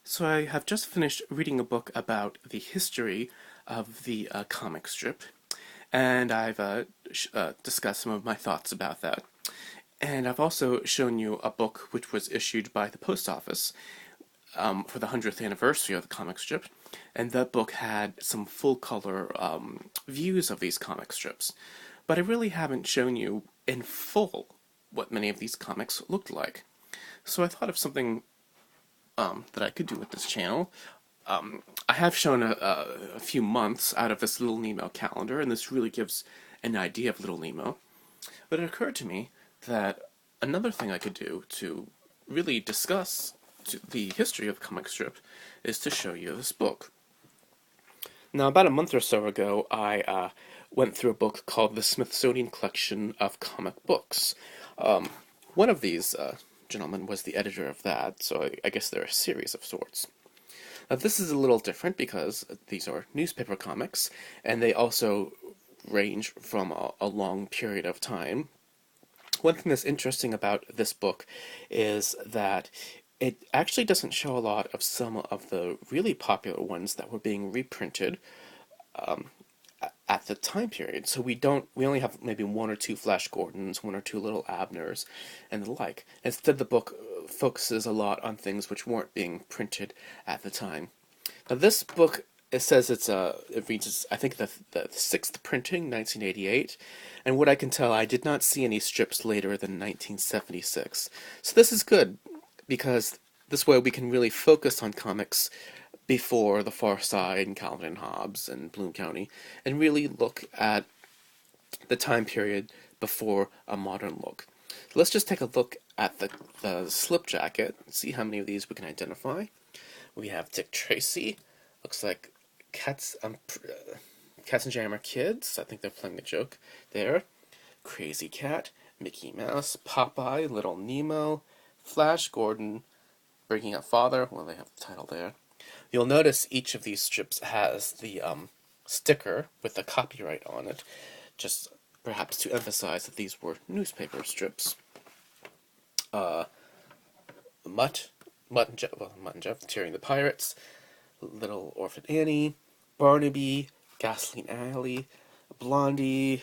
So I have just finished reading a book about the history of the comic strip, and I've discussed some of my thoughts about that. And I've also shown you a book which was issued by the post office for the 100th anniversary of the comic strip, and that book had some full color views of these comic strips. But I really haven't shown you in full what many of these comics looked like. So I thought of something that I could do with this channel. I have shown a few months out of this Little Nemo calendar, and this really gives an idea of Little Nemo. But it occurred to me that another thing I could do to really discuss the history of the comic strip is to show you this book. Now, about a month or so ago, I went through a book called the Smithsonian Collection of Comic Books. One of these gentlemen was the editor of that, so I guess they're a series of sorts. Now, this is a little different because these are newspaper comics, and they also range from a long period of time. One thing that's interesting about this book is that it actually doesn't show a lot of some of the really popular ones that were being reprinted at the time period. So we only have maybe one or two Flash Gordons, one or two Little Abners, and the like. Instead, the book focuses a lot on things which weren't being printed at the time. Now, this book, it says it reaches, I think, the sixth printing, 1988, and what I can tell, I did not see any strips later than 1976. So this is good, because this way we can really focus on comics before The Far Side and Calvin and Hobbes and Bloom County, and really look at the time period before a modern look. So let's just take a look at the slip jacket, see how many of these we can identify. We have Dick Tracy, looks like Cats and Jam are kids, I think they're playing a joke there. Crazy Cat, Mickey Mouse, Popeye, Little Nemo, Flash Gordon, Breaking Up Father, well, they have the title there. You'll notice each of these strips has the sticker with the copyright on it, just perhaps to emphasize that these were newspaper strips. Mutt and Jeff, Tearing the Pirates, Little Orphan Annie, Barnaby, Gasoline Alley, Blondie.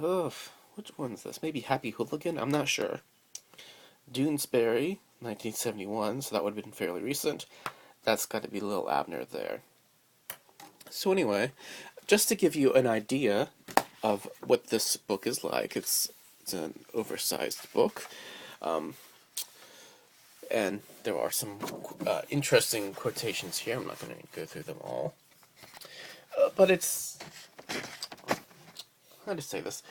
Ugh, which one's this? Maybe Happy Hooligan? I'm not sure. Doonesbury, 1971, so that would have been fairly recent. That's got to be Lil Abner there. So anyway, just to give you an idea of what this book is like, it's an oversized book, and there are some interesting quotations here. I'm not going to go through them all, but it's, how to say this?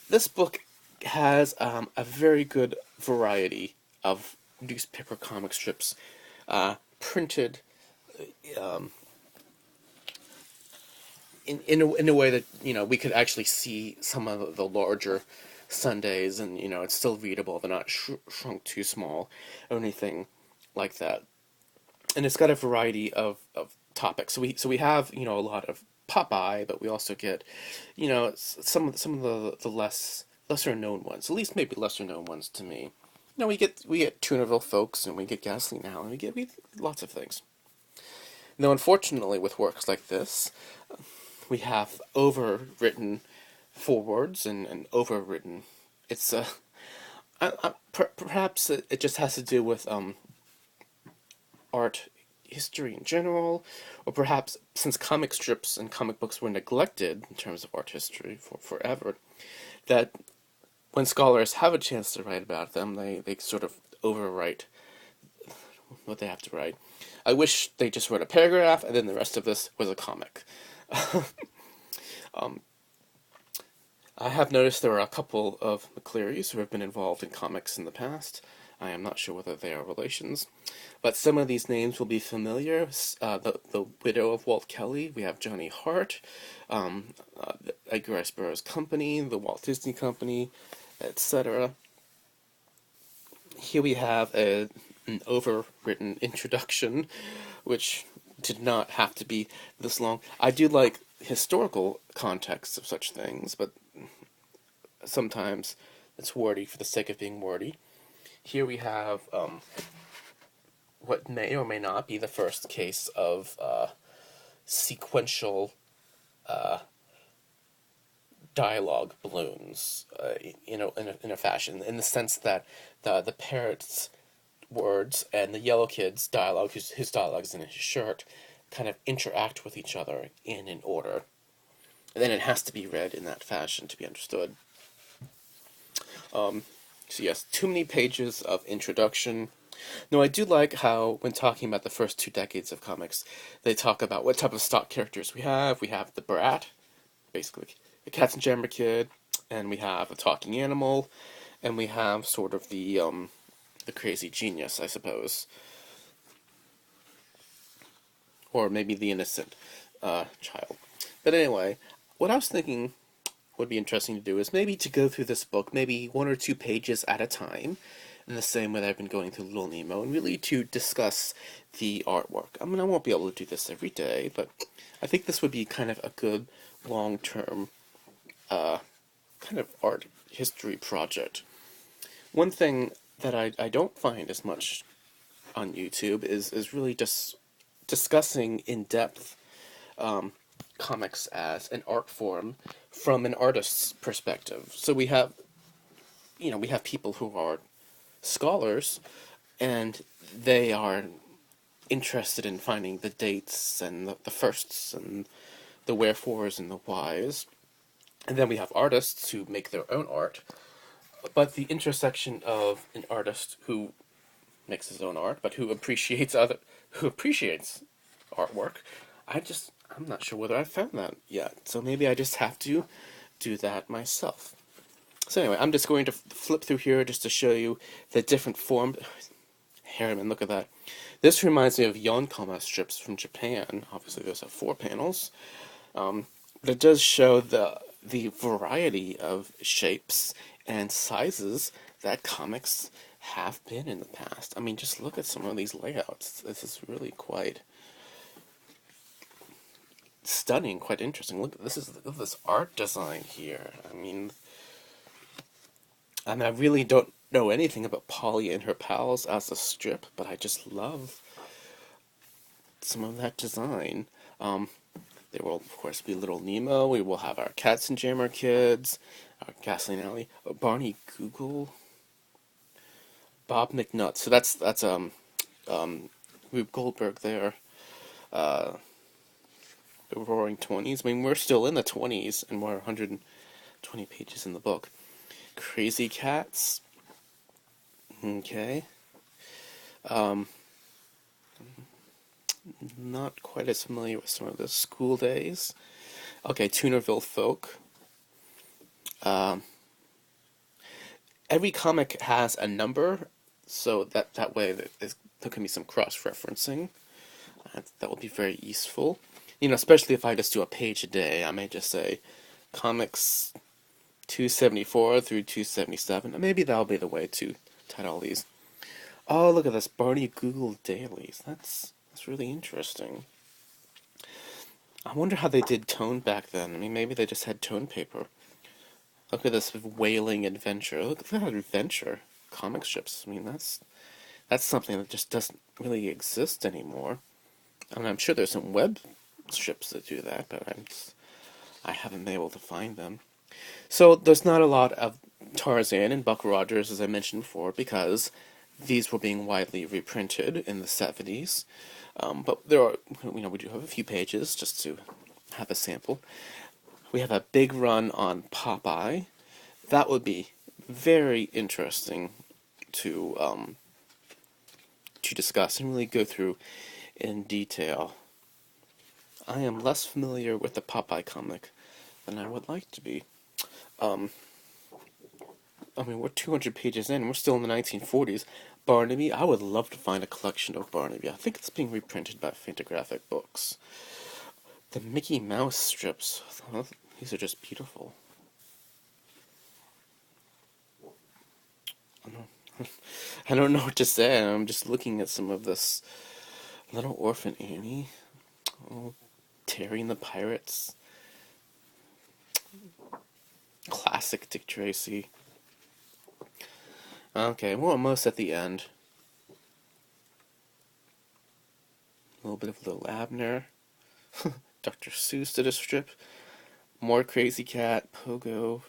This book has a very good variety of newspaper comic strips printed in a way that, you know, we could actually see some of the larger Sundays, and, you know, it's still readable. They're not shrunk too small or anything like that. And it's got a variety of topics. So we have, you know, a lot of Popeye, but we also get, you know, some of the lesser known ones, at least maybe lesser known ones to me. You know, we get Toonerville Folks, and we get Gasoline Alley, we get lots of things. Now, unfortunately, with works like this, we have overwritten forewords and overwritten. It's perhaps it just has to do with art history in general, or perhaps since comic strips and comic books were neglected in terms of art history for forever, that when scholars have a chance to write about them, they sort of overwrite what they have to write. I wish they just wrote a paragraph and then the rest of this was a comic. I have noticed there are a couple of McClearys who have been involved in comics in the past. I am not sure whether they are relations, but some of these names will be familiar. The widow of Walt Kelly, we have Johnny Hart, Edgar Rice Burroughs Company, the Walt Disney Company, etc. Here we have an overwritten introduction, which did not have to be this long. I do like historical context of such things, but sometimes it's wordy for the sake of being wordy. Here we have what may or may not be the first case of sequential dialogue balloons, in a fashion, in the sense that the parrot's words and the yellow kid's dialogue, whose dialogue is in his shirt, kind of interact with each other in an order. And then it has to be read in that fashion to be understood. So yes, too many pages of introduction. No, I do like how, when talking about the first 2 decades of comics, they talk about what type of stock characters we have. We have the brat, basically the Katzenjammer kid, and we have a talking animal, and we have sort of the crazy genius, I suppose, or maybe the innocent child. But anyway, what I was thinking would be interesting to do is maybe to go through this book, maybe 1 or 2 pages at a time, in the same way that I've been going through Little Nemo, and really to discuss the artwork. I mean, I won't be able to do this every day, but I think this would be kind of a good long-term kind of art history project. One thing that I don't find as much on YouTube is really just discussing in depth comics as an art form from an artist's perspective. So we have people who are scholars, and they are interested in finding the dates and the firsts and the wherefores and the whys. And then we have artists who make their own art. But the intersection of an artist who makes his own art, but who appreciates artwork, I'm not sure whether I've found that yet. So maybe I just have to do that myself. So anyway, I'm just going to flip through here just to show you the different forms. Harriman, look at that. This reminds me of Yonkoma strips from Japan. Obviously, those have 4 panels. But it does show the variety of shapes and sizes that comics have been in the past. I mean, just look at some of these layouts. This is really quite stunning, quite interesting. Look at this art design here. I really don't know anything about Polly and her pals as a strip, but I just love some of that design. There will, of course, be Little Nemo. We will have our Katzenjammer kids, our Gasoline Alley, Barney Google, Bob McNutt. So that's Rube Goldberg there. The Roaring Twenties. I mean, we're still in the 20s, and we're 120 pages in the book. Crazy Cats. Okay. Not quite as familiar with some of the School Days. Okay, Toonerville Folk. Every comic has a number, so that way there can be some cross-referencing. That will be very useful. Especially if I just do a page a day, I may just say comics 274 through 277. And maybe that'll be the way to title these. Oh, look at this, Barney Google Dailies. That's really interesting. I wonder how they did tone back then. I mean, maybe they just had tone paper. Look at this whaling adventure. Look at that adventure comic strips. I mean, that's something that just doesn't really exist anymore. I mean, I'm sure there's some web strips that do that, but I haven't been able to find them. So there's not a lot of Tarzan and Buck Rogers, as I mentioned before, because these were being widely reprinted in the 70s. But there are, we do have a few pages just to have a sample. We have a big run on Popeye. That would be very interesting to discuss and really go through in detail. I am less familiar with the Popeye comic than I would like to be. We're 200 pages in, we're still in the 1940s. Barnaby, I would love to find a collection of Barnaby. I think it's being reprinted by Fantagraphic Books. The Mickey Mouse strips, these are just beautiful. I don't know what to say. I'm just looking at some of this. Little Orphan Annie. Oh, Terry and the Pirates. Classic Dick Tracy. Okay, we're almost at the end. little bit of Lil Abner. Dr. Seuss did a strip. More Crazy Cat, Pogo.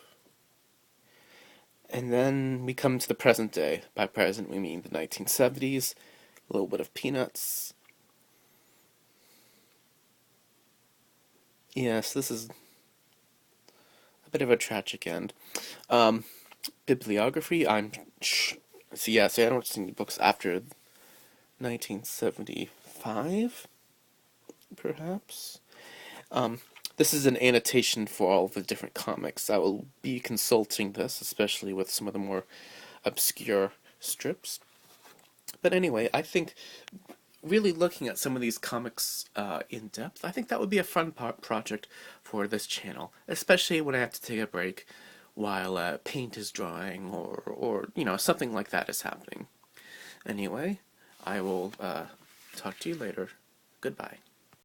And then we come to the present day. By present, we mean the 1970s. A little bit of Peanuts. Yes, this is a bit of a tragic end. Bibliography, see, I don't see any books after 1975, perhaps. This is an annotation for all the different comics. I will be consulting this, especially with some of the more obscure strips. But anyway, I think really looking at some of these comics in depth, I think that would be a fun project for this channel, especially when I have to take a break while paint is drying or something like that is happening. Anyway, I will talk to you later. Goodbye.